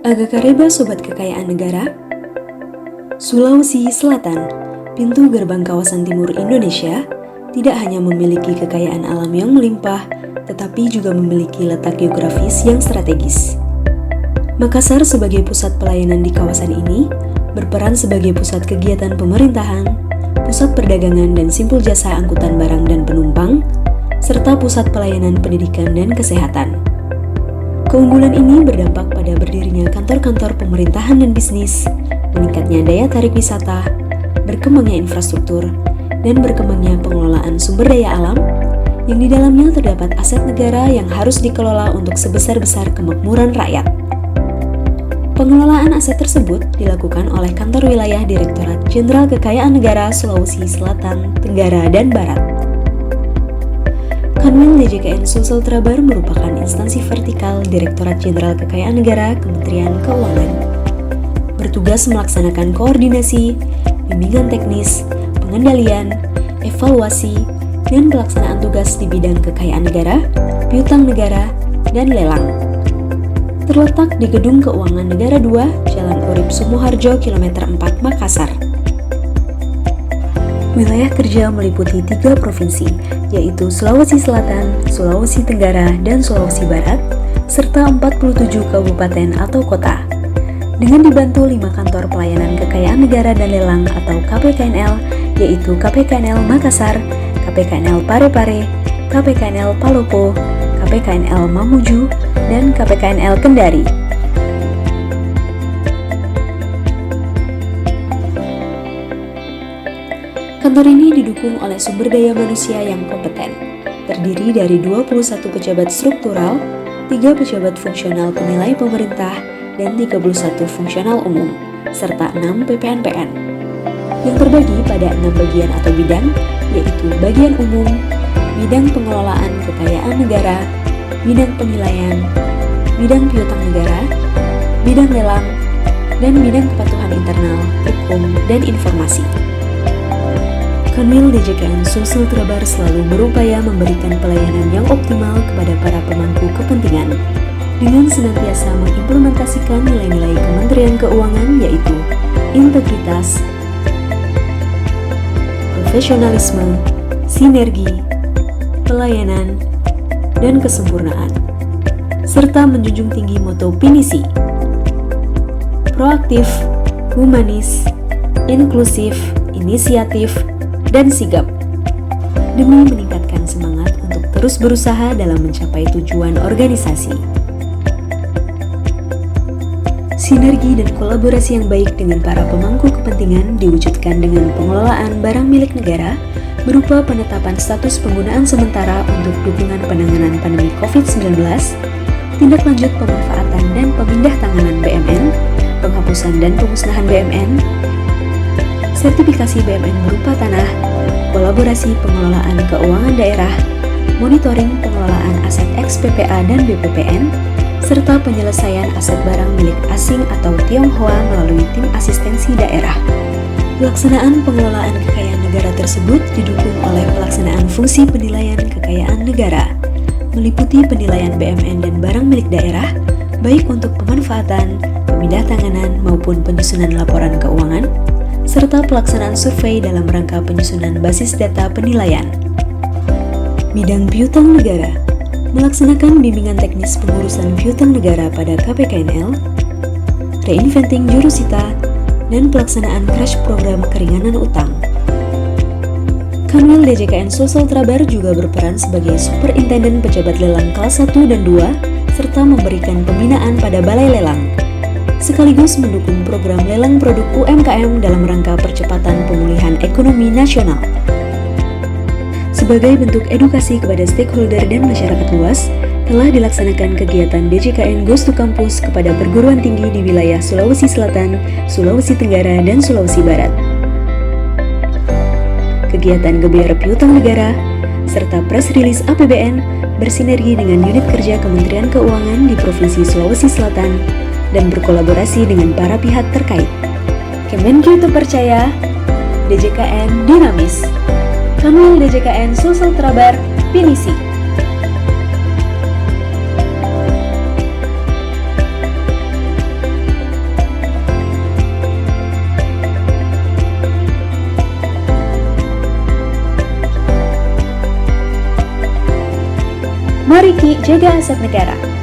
Agakareba Sobat Kekayaan Negara, Sulawesi Selatan, pintu gerbang kawasan timur Indonesia, tidak hanya memiliki kekayaan alam yang melimpah, tetapi juga memiliki letak geografis yang strategis. Makassar sebagai pusat pelayanan di kawasan ini, berperan sebagai pusat kegiatan pemerintahan, pusat perdagangan dan simpul jasa angkutan barang dan penumpang, serta pusat pelayanan pendidikan dan kesehatan. Keunggulan ini berdampak pada berdirinya kantor-kantor pemerintahan dan bisnis, meningkatnya daya tarik wisata, berkembangnya infrastruktur, dan berkembangnya pengelolaan sumber daya alam, yang di dalamnya terdapat aset negara yang harus dikelola untuk sebesar-besar kemakmuran rakyat. Pengelolaan aset tersebut dilakukan oleh Kantor Wilayah Direktorat Jenderal Kekayaan Negara Sulawesi Selatan, Tenggara, dan Barat. Kanwil DJKN Sulsel Trabar merupakan instansi vertikal Direktorat Jenderal Kekayaan Negara Kementerian Keuangan. Bertugas melaksanakan koordinasi, bimbingan teknis, pengendalian, evaluasi, dan pelaksanaan tugas di bidang kekayaan negara, piutang negara, dan lelang. Terletak di Gedung Keuangan Negara 2, Jalan Urip Sumoharjo, Kilometer 4, Makassar. Wilayah kerja meliputi 3 provinsi, yaitu Sulawesi Selatan, Sulawesi Tenggara, dan Sulawesi Barat, serta 47 kabupaten atau kota. Dengan dibantu 5 kantor pelayanan kekayaan negara dan lelang atau KPKNL, yaitu KPKNL Makassar, KPKNL Parepare, KPKNL Palopo, KPKNL Mamuju, dan KPKNL Kendari. Kantor ini didukung oleh sumber daya manusia yang kompeten, terdiri dari 21 pejabat struktural, 3 pejabat fungsional penilai pemerintah, dan 31 fungsional umum, serta 6 PPNPN, yang terbagi pada 6 bagian atau bidang, yaitu bagian umum, bidang pengelolaan kekayaan negara, bidang penilaian, bidang piutang negara, bidang lelang, dan bidang kepatuhan internal, hukum, dan informasi. Kanwil DJKN Sulsel Trabar selalu berupaya memberikan pelayanan yang optimal kepada para pemangku kepentingan dengan senantiasa mengimplementasikan nilai-nilai Kementerian Keuangan, yaitu integritas, profesionalisme, sinergi, pelayanan, dan kesempurnaan, serta menjunjung tinggi moto PINISI, proaktif, humanis, inklusif, inisiatif, dan sigap, demi meningkatkan semangat untuk terus berusaha dalam mencapai tujuan organisasi. Sinergi dan kolaborasi yang baik dengan para pemangku kepentingan diwujudkan dengan pengelolaan barang milik negara berupa penetapan status penggunaan sementara untuk dukungan penanganan pandemi COVID-19, tindak lanjut pemanfaatan dan pemindah tanganan BMN, penghapusan dan pemusnahan BMN, sertifikasi BMN berupa tanah, kolaborasi pengelolaan keuangan daerah, monitoring pengelolaan aset ex-PPA dan BPPN, serta penyelesaian aset barang milik asing atau Tionghoa melalui tim asistensi daerah. Pelaksanaan pengelolaan kekayaan negara tersebut didukung oleh pelaksanaan fungsi penilaian kekayaan negara, meliputi penilaian BMN dan barang milik daerah, baik untuk pemanfaatan, pemindah tanganan maupun penyusunan laporan keuangan, serta pelaksanaan survei dalam rangka penyusunan basis data penilaian. Bidang piutang negara melaksanakan bimbingan teknis pengurusan piutang negara pada KPKNL, reinventing jurusita, dan pelaksanaan crash program keringanan utang. Kanwil DJKN Sulsel Trabar juga berperan sebagai superintenden pejabat lelang kelas 1 dan 2, serta memberikan pembinaan pada balai lelang, sekaligus mendukung program lelang produk UMKM dalam rangka percepatan pemulihan ekonomi nasional. Sebagai bentuk edukasi kepada stakeholder dan masyarakat luas, telah dilaksanakan kegiatan DJKN Goes to Campus kepada perguruan tinggi di wilayah Sulawesi Selatan, Sulawesi Tenggara, dan Sulawesi Barat. Kegiatan gebiar piutang negara, serta press release APBN bersinergi dengan unit kerja Kementerian Keuangan di Provinsi Sulawesi Selatan dan berkolaborasi dengan para pihak terkait. Kemenkyu terpercaya, DJKN dinamis. Kanwil DJKN Sulsel Trabar, PINISI. Mari Ki jaga aset negara.